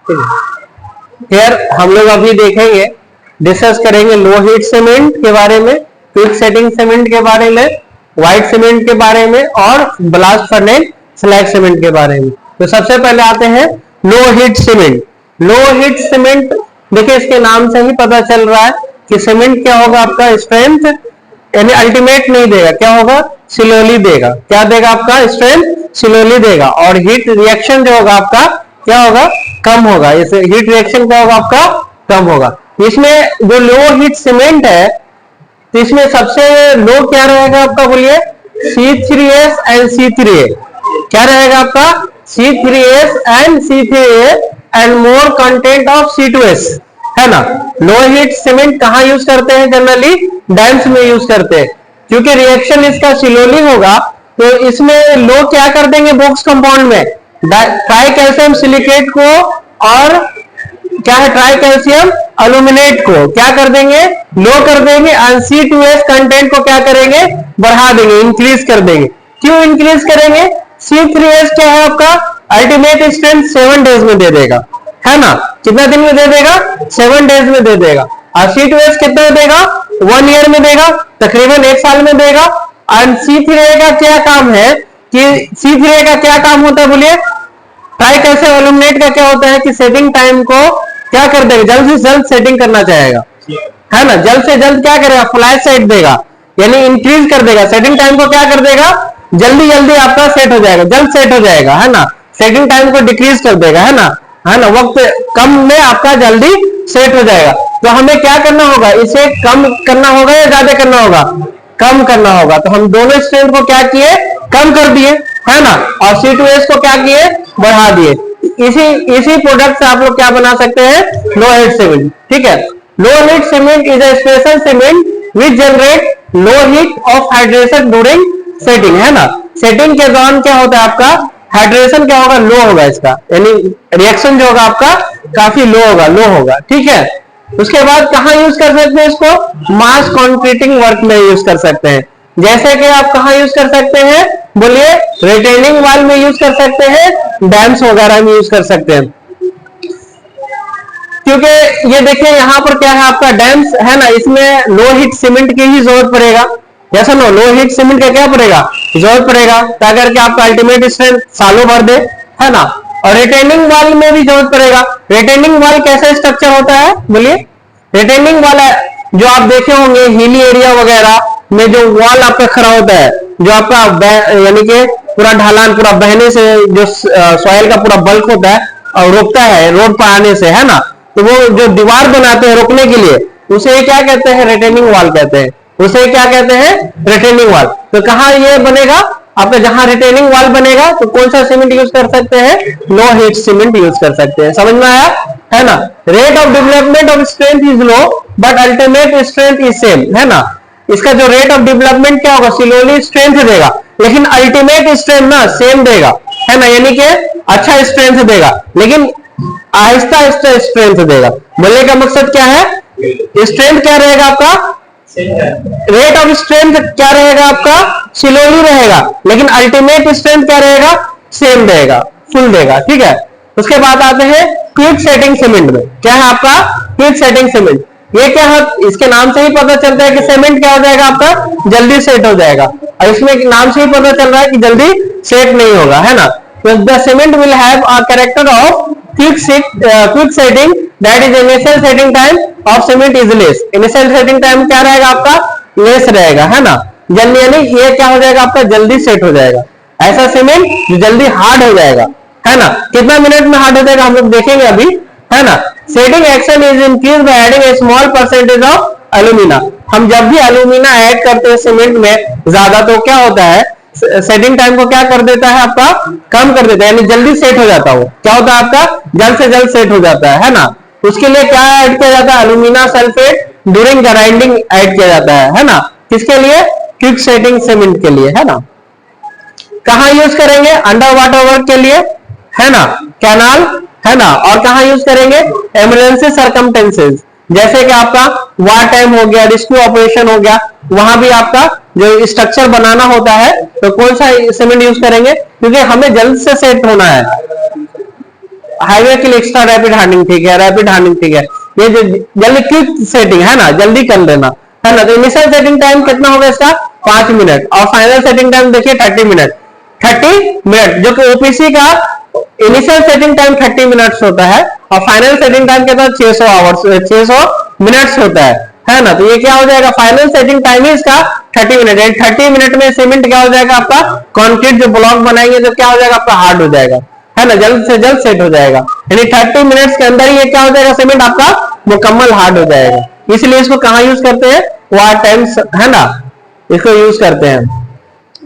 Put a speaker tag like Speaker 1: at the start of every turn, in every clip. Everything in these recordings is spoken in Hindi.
Speaker 1: फिर हम लोग अभी देखेंगे, डिस्कस करेंगे लो हीट सीमेंट के बारे में, क्विक सेटिंग सीमेंट के बारे में, व्हाइट सीमेंट के बारे में और ब्लास्ट फर्नेस स्लैग सीमेंट के बारे में। तो सबसे पहले आते हैं low heat cement. Low heat cement देखिए इसके नाम से ही पता चल रहा है कि सीमेंट क्या होगा आपका, स्ट्रेंथ यानी अल्टीमेट नहीं देगा, क्या होगा, स्लोली देगा। क्या देगा आपका, स्ट्रेंथ स्लोली देगा। और हीट रिएक्शन जो होगा आपका क्या होगा, कम होगा। इस हीट रिएक्शन क्या होगा आपका, कम होगा। इसमें जो लो हीट सीमेंट है तो इसमें सबसे लो क्या रहेगा आपका, बोलिए, C3S एंड C3A। क्या रहेगा आपका, C3S and C3A and more content of C2S, है ना। लो हीट सीमेंट कहां यूज करते हैं, जनरली डैम्स में यूज करते हैं, क्योंकि रिएक्शन इसका स्लोली होगा। तो इसमें लो क्या कर देंगे, बॉक्स कंपाउंड में ट्राई कैल्शियम सिलिकेट को और क्या है, ट्राई कैल्शियम अल्यूमिनेट को क्या कर देंगे, लो कर देंगे। और C2S कंटेंट को क्या करेंगे, बढ़ा देंगे, इंक्रीज कर देंगे। क्यों इंक्रीज करेंगे, C3S क्या है आपका, अल्टीमेट स्ट्रेंथ 7 डेज में दे देगा, है ना। कितना दिन में दे देगा, 7 डेज में दे देगा। और C2S कितना देगा, 1 ईयर में देगा, तकरीबन 1 साल में देगा। और C3A का क्या काम है कि C3A का क्या काम होता है, बोलिए, ट्राई कैल्शियम अल्यूमिनेट का क्या होता है कि सेटिंग टाइम को क्या कर देगा, जल्द से जल्द सेटिंग करना चाहेगा, है ना। जल्द से जल्द क्या करेगा, फ्लैश सेट देगा, यानी इंक्रीज कर देगा सेटिंग टाइम को, क्या कर देगा, जल्दी जल्दी आपका सेट हो जाएगा, जल्द सेट हो जाएगा, है ना। सेटिंग टाइम को डिक्रीज कर देगा, है ना, वक्त कम में आपका जल्दी सेट हो जाएगा। तो हमें क्या करना होगा, इसे कम करना होगा या ज्यादा करना होगा, कम करना होगा। तो हम दोनों स्ट्रेंथ को क्या किए, कम कर दिए, है ना। और C2S को क्या किए, बढ़ा दिए। इसी प्रोडक्ट से आप लोग क्या बना सकते हैं, लो हीट सीमेंट, ठीक है। Low heat cement is a special cement which generate low heat of hydration during setting, है ना। सेटिंग के दौरान क्या होता है आपका, हाइड्रेशन क्या होगा, लो होगा इसका, यानी रिएक्शन जो होगा आपका काफी लो होगा, ठीक है। उसके बाद कहां यूज कर सकते हैं इसको, मास कॉन्क्रीटिंग वर्क में यूज कर सकते हैं। जैसे कि आप कहां यूज कर सकते हैं, बोलिए, रिटेनिंग वॉल में यूज कर सकते हैं, डैम्स वगैरह में यूज कर सकते हैं। क्योंकि ये देखिए यहाँ पर क्या है आपका, डैम्स है ना, इसमें लो हीट सीमेंट की ही जरूरत पड़ेगा, जैसा नो लो हीट सीमेंट का क्या पड़ेगा, जरूरत पड़ेगा, ताकि आपका अल्टीमेट स्ट्रेंथ सालों भर दे, है ना। और रिटेनिंग वॉल में भी जरूरत पड़ेगा। रिटेनिंग वॉल कैसा स्ट्रक्चर होता है, बोलिए, रिटेनिंग वॉल जो आप देखे होंगे हिली एरिया वगैरह में जो वॉल आपका खड़ा होता है, जो आपका यानी कि पूरा ढलान, पूरा बहने से जो सॉइल का पूरा बल्क होता है और रोकता है रोड पर आने से, है ना। तो वो जो दीवार बनाते हैं रोकने के लिए, उसे क्या कहते हैं, रिटेनिंग वॉल कहते हैं, उसे क्या कहते हैं, रिटेनिंग वॉल। तो कहाँ ये बनेगा आपका, जहां रिटेनिंग वॉल बनेगा तो कौन सा सीमेंट यूज कर सकते हैं, लो हीट सीमेंट यूज कर सकते हैं। समझ में आया, है ना। Rate of development of strength is low but ultimate strength is same, है ना। इसका जो रेट ऑफ डेवलपमेंट क्या होगा, स्लोली स्ट्रेंथ देगा, लेकिन अल्टीमेट स्ट्रेंथ ना सेम देगा, है ना, यानी कि अच्छा स्ट्रेंथ देगा, लेकिन आहिस्ता आहिस्ता स्ट्रेंथ देगा। बोलने का मकसद क्या है, स्ट्रेंथ क्या रहेगा आपका, रेट ऑफ स्ट्रेंथ क्या रहेगा आपका, स्लोली रहेगा, लेकिन अल्टीमेट स्ट्रेंथ क्या रहेगा, सेम रहेगा, फुल देगा, ठीक है। उसके बाद आते हैं क्विक सेटिंग सीमेंट में। क्या है आपका, क्विक सेटिंग सीमेंट। ये क्या है, इसके नाम से ही पता चलता है कि सीमेंट क्या हो जाएगा आपका, जल्दी सेट हो जाएगा। और इसमें नाम से ही पता चल रहा है कि जल्दी सेट नहीं होगा, है ना। तो the cement will have a character of quick setting, that is initial setting time of cement is less. Initial setting time क्या रहेगा आपका, लेस रहेगा, है ना। जल्दी, यानी ये क्या हो जाएगा आपका, जल्दी सेट हो जाएगा। ऐसा सीमेंट जो जल्दी हार्ड हो जाएगा, है ना। कितना मिनट में हार्ड हो जाएगा हम लोग देखेंगे अभी, है ना। Setting action is increase by adding A small percentage of alumina. हम जब भी एल्यूमिना ऐड करते हैं सीमेंट में ज्यादा, तो क्या होता है, सेटिंग टाइम को क्या कर देता है आपका, कम कर देता है, यानी जल्दी सेट हो जाता है। क्या होता है आपका, जल्द से जल्द सेट हो जाता है ना। उसके लिए क्या ऐड किया जाता है, alumina sulphate during grinding add किया जाता है ना। किसके लिए, क्विक सेटिंग सीमेंट के लिए, है ना। कहां यूज करेंगे, अंडर वाटर वर्क के लिए, है ना, कैनाल, है ना। और कहां यूज करेंगे, इमरजेंसी सर्कमस्टेंसेस, जैसे कि आपका वार टाइम हो गया, रेस्क्यू ऑपरेशन हो गया, वहां भी आपका जो स्ट्रक्चर बनाना होता है तो कौन सा सीमेंट यूज करेंगे, क्योंकि हमें जल्द से सेट होना है। हाईवे के लिए एक्स्ट्रा रैपिड हार्डनिंग ठीक है, रैपिड हार्डनिंग ठीक है, ये जो जल्दी क्विक सेटिंग है ना, जल्दी कर लेना है ना। तो इनिशियल सेटिंग टाइम कितना होगा इसका 5 मिनट, और फाइनल सेटिंग टाइम देखिए 30 मिनट, 30 मिनट, जो कि ओपीसी का इनिशियल सेटिंग टाइम 30 मिनट्स होता है और फाइनल सेटिंग टाइम कितना 600 आवर्स 600 मिनट्स होता है ना। तो ये क्या हो जाएगा, फाइनल सेटिंग टाइम है इसका 30 मिनट, 30 मिनट में सीमेंट क्या हो जाएगा आपका, कंक्रीट जो ब्लॉक बनाएंगे तो क्या हो जाएगा आपका हार्ड हो जाएगा, है ना, जल्द से जल्द सेट हो जाएगा, यानी 30 मिनट्स के अंदर ये क्या हो जाएगा, सीमेंट आपका मुकम्मल हार्ड हो जाएगा। इसलिए इसको कहाँ यूज करते हैं, वार टाइम्स, है ना, इसको यूज करते हैं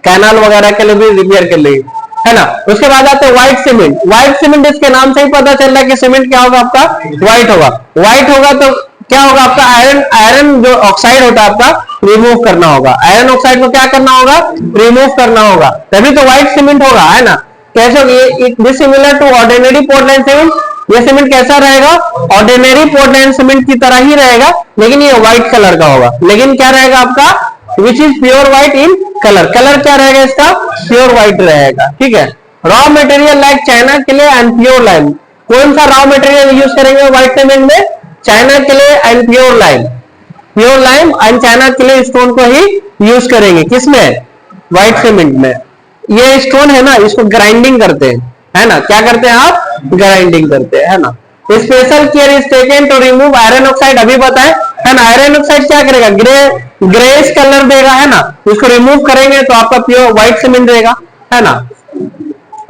Speaker 1: कैनाल वगैरह के लिए भी, रिपेयर के लिए, है ना। उसके बाद आते हैं व्हाइट सीमेंट। व्हाइट सीमेंट इसके नाम से ही पता चल रहा है कि सीमेंट क्या होगा आपका, व्हाइट होगा। व्हाइट होगा तो क्या होगा आपका, आयरन जो ऑक्साइड होता है आपका रिमूव करना होगा, आयरन ऑक्साइड को क्या करना होगा, रिमूव करना होगा, तभी तो व्हाइट सीमेंट होगा, है ना। कैसे, ये similar to ordinary Portland cement, ये सीमेंट कैसा रहेगा, ऑर्डिनरी पोर्टलैंड सीमेंट की तरह ही रहेगा, लेकिन ये व्हाइट कलर का होगा, लेकिन क्या रहेगा आपका, which is pure white in colour, colour क्या रहेगा इसका, प्योर व्हाइट रहेगा, ठीक है। रॉ मटेरियल लाइक चाइना के लिए एंड प्योर लाइम, कौन सा रॉ मटेरियल यूज करेंगे व्हाइट सीमेंट में, चाइना के लिए and pure lime, pure lime and China के लिए स्टोन को ही यूज करेंगे, किसमें, व्हाइट सीमेंट में। ये स्टोन है ना, इसको ग्राइंडिंग करते हैं, है ना, क्या करते हैं आप, ग्राइंडिंग करते हैं, है ना। Special care is taken to remove iron oxide, अभी बताएं, है ना, आयरन ऑक्साइड क्या करेगा, ग्रेस कलर देगा, है ना, इसको रिमूव करेंगे तो आपका प्योर व्हाइट सीमेंट देगा, है ना।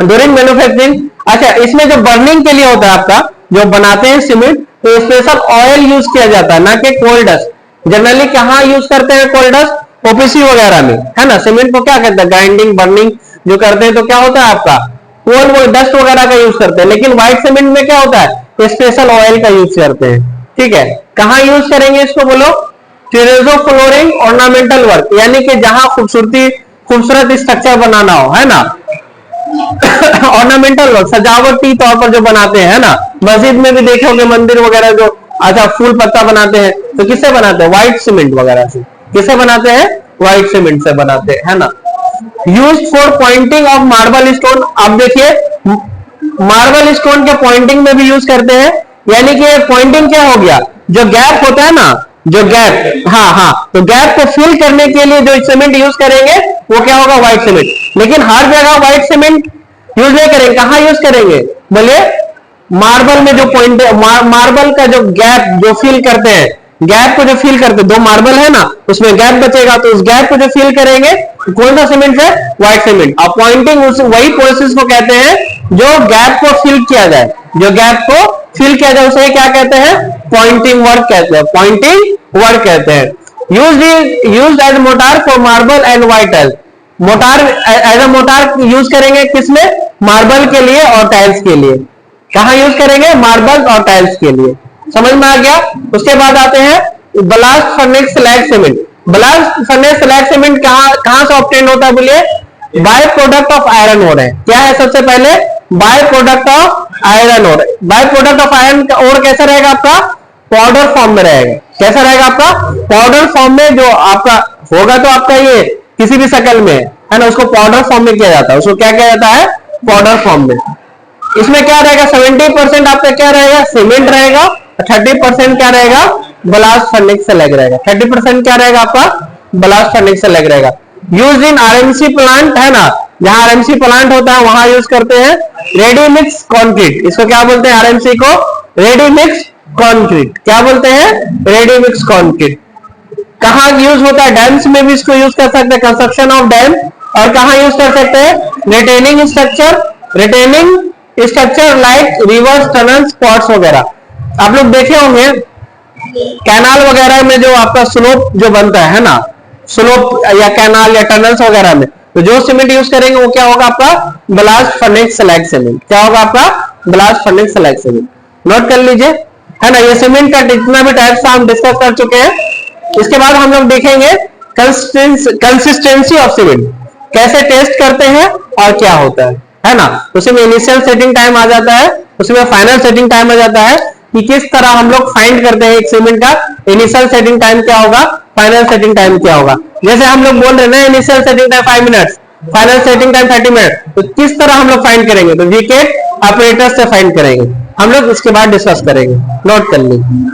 Speaker 1: ड्यूरिंग मैन्युफैक्चरिंग, अच्छा इसमें जो बर्निंग के लिए होता है आपका, जो बनाते हैं सीमेंट, तो स्पेशल ऑयल यूज किया जाता है, ना कि कोल डस्ट। जनरली कहाँ यूज करते हैं कोल डस्ट, ओपीसी वगैरह में, है ना। सीमेंट को क्या कहते हैं, ग्राइंडिंग बर्निंग जो करते हैं तो क्या होता है आपका कोल डस्ट वगैरह का यूज करते हैं, लेकिन व्हाइट सीमेंट में क्या होता है, स्पेशल ऑयल का यूज करते हैं, ठीक है। कहाँ यूज करेंगे इसको बोलो, टेरेजो फ्लोरिंग ऑर्नामेंटल वर्क, यानी कि जहां खूबसूरत स्ट्रक्चर बनाना हो, है ना, ऑर्नामेंटल वर्क, सजावटी तौर पर जो बनाते हैं, है ना। मस्जिद में भी देखे होंगे, मंदिर वगैरह जो, अच्छा फूल पत्ता बनाते हैं तो किससे बनाते हैं, व्हाइट सीमेंट वगैरह से, किससे बनाते हैं, व्हाइट सीमेंट से बनाते हैं, है ना। Use for pointing of marble stone, आप देखिए मार्बल स्टोन के पॉइंटिंग में भी यूज करते हैं, यानी कि पॉइंटिंग क्या हो गया, जो गैप होता है ना, जो गैप, हाँ, तो गैप को फिल करने के लिए जो सीमेंट यूज करेंगे वो क्या होगा, व्हाइट सीमेंट। लेकिन हर जगह व्हाइट सीमेंट यूज नहीं करेंगे, कहाँ यूज करेंगे, बोलिए मार्बल में जो पॉइंट, मार्बल का जो गैप जो फिल करते हैं, गैप को जो फिल करते हैं, दो मार्बल है ना, उसमें गैप बचेगा, तो उस गैप को जो फिल करेंगे कौन सा सीमेंट है, व्हाइट सीमेंट। और पॉइंटिंग वही प्रोसेस को कहते हैं जो गैप को फिल किया जाए, जो गैप को फिल किया जाए उसे क्या कहते हैं, पॉइंटिंग वर्क कहते हैं, पॉइंटिंग वर्क कहते हैं। Used as mortar for marble and white tiles, mortar as a mortar use करेंगे किसमें, मार्बल के लिए और टाइल्स के लिए। कहाँ यूज करेंगे, मार्बल और टाइल्स के लिए, समझ में आ गया। उसके बाद आते हैं blast furnace slag cement. Blast furnace slag cement कहां से ऑब्टेन होता है, बोलिए by product of iron ore है। क्या है, सबसे पहले by product of iron ore. By product of iron ore कैसा रहेगा आपका, पाउडर फॉर्म में रहेगा। कैसा रहेगा आपका, पाउडर फॉर्म में, जो आपका होगा तो आपका ये किसी भी शक्ल में, है ना, उसको पाउडर फॉर्म में किया जाता है, उसको क्या किया जाता है, पाउडर फॉर्म में। इसमें क्या रहेगा, 70% आपका क्या रहेगा, सीमेंट रहेगा, 30% क्या रहेगा, ब्लास्ट फर्नेस स्लैग रहेगा। 30% क्या रहेगा आपका, ब्लास्ट फर्नेस स्लैग रहेगा। यूज इन आरएमसी प्लांट, है ना, जहां आरएमसी प्लांट होता है वहां यूज करते हैं। रेडी मिक्स कॉन्क्रीट, इसको क्या बोलते हैं, आरएमसी को रेडी मिक्स कॉन्क्रीट, क्या बोलते हैं, रेडी मिक्स कॉन्क्रीट। कहां यूज होता है, डैम्स में भी इसको यूज कर सकते हैं, कंस्ट्रक्शन ऑफ डैम। और कहां यूज कर सकते हैं, retaining structure like reverse tunnel spots वगैरह। आप लोग देखे होंगे कैनाल वगैरह में जो आपका स्लोप जो बनता है ना, स्लोप या कैनाल या टनल्स वगैरह में, तो जो सीमेंट यूज करेंगे वो क्या होगा आपका, ब्लास्ट फर्नेस स्लैग सीमेंट। क्या होगा आपका, blast furnace slag cement. Note कर लीजिए, है ना। ये सीमेंट का जितना भी टाइप्स हम डिस्कस कर चुके हैं। इसके बाद हम लोग देखेंगे कंसिस्टेंसी ऑफ सीमेंट, कैसे टेस्ट करते हैं और क्या होता है ना। उसमें इनिशियल सेटिंग टाइम आ जाता है, उसमें फाइनल सेटिंग टाइम आ जाता है, कि किस तरह हम लोग फाइंड करते हैं एक सीमेंट का इनिशियल सेटिंग टाइम क्या होगा, फाइनल सेटिंग टाइम क्या होगा। जैसे हम लोग बोल रहे हैं initial setting time 5 minutes, final setting time 30 minute, तो किस तरह हम लोग फाइंड करेंगे, तो वीकेट ऑपरेटर से फाइंड करेंगे हम लोग, उसके बाद डिस्कस करेंगे, नोट कर लीजिए।